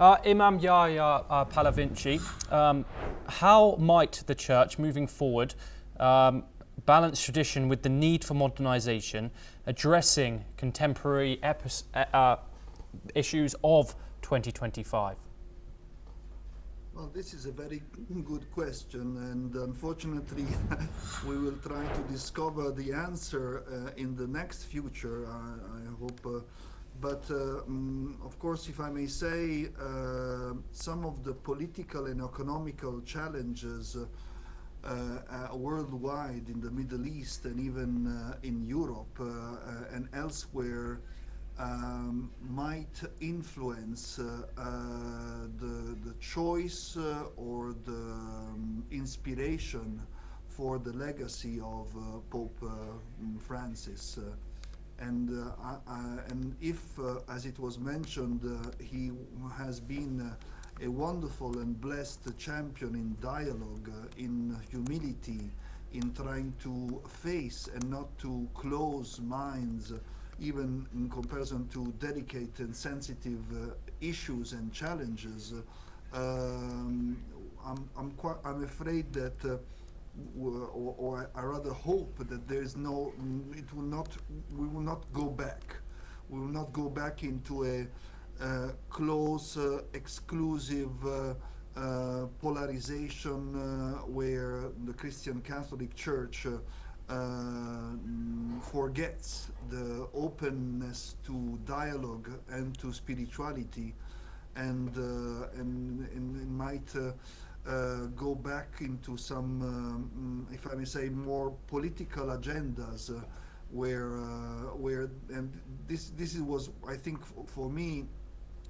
Imam Yahya Palavinci, how might the Church, moving forward, balance tradition with the need for modernisation, addressing contemporary issues of 2025? Well, this is a very good question, and unfortunately, we will try to discover the answer in the next future, I hope. But of course, if I may say, some of the political and economical challenges worldwide, in the Middle East and even in Europe and elsewhere, might influence the choice or the inspiration for the legacy of Pope Francis. And if, as it was mentioned, he has been a wonderful and blessed champion in dialogue, in humility, in trying to face and not to close minds, even in comparison to delicate and sensitive issues and challenges. I'm afraid that, or I rather hope that there is no, we will not go back. We will not go back into a close, exclusive polarization where the Christian Catholic Church forgets the openness to dialogue and to spirituality, and might go back into some, if I may say, more political agendas, where and this was, I think, for me,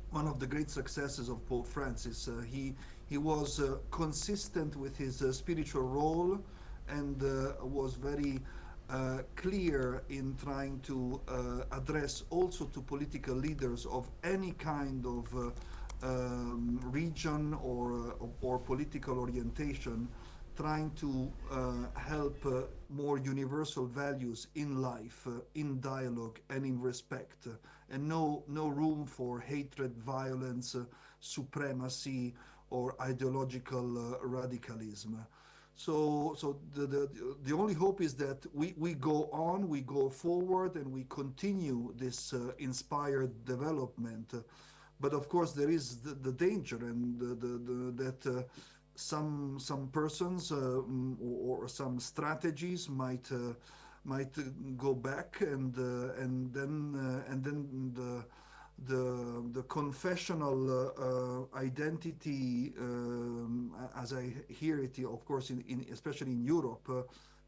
one of the great successes of Pope Francis. He was consistent with his spiritual role, and was very clear in trying to address also to political leaders of any kind of region or political orientation, trying to help more universal values in life, in dialogue and in respect, and no room for hatred, violence, supremacy, or ideological radicalism. So the only hope is that we go on, we go forward, and we continue this inspired development. But of course, there is the danger, and that some persons or some strategies might go back, and then the confessional identity, as I hear it, of course, especially in Europe,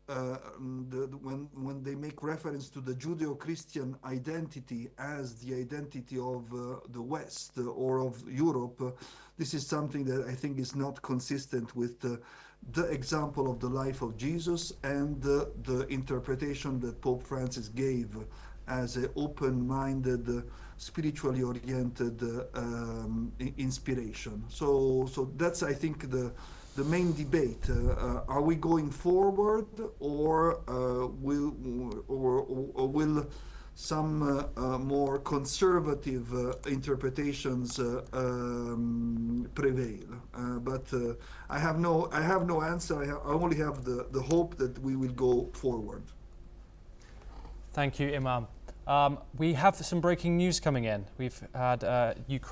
when they make reference to the Judeo-Christian identity as the identity of the West or of Europe, this is something that I think is not consistent with the example of the life of Jesus and the interpretation that Pope Francis gave as an open-minded, spiritually oriented inspiration. So that's, I think, the main debate. Are we going forward, or will some more conservative interpretations prevail? But I have no answer. I only have the hope that we will go forward. Thank you, Imam. We have some breaking news coming in. We've had Ukraine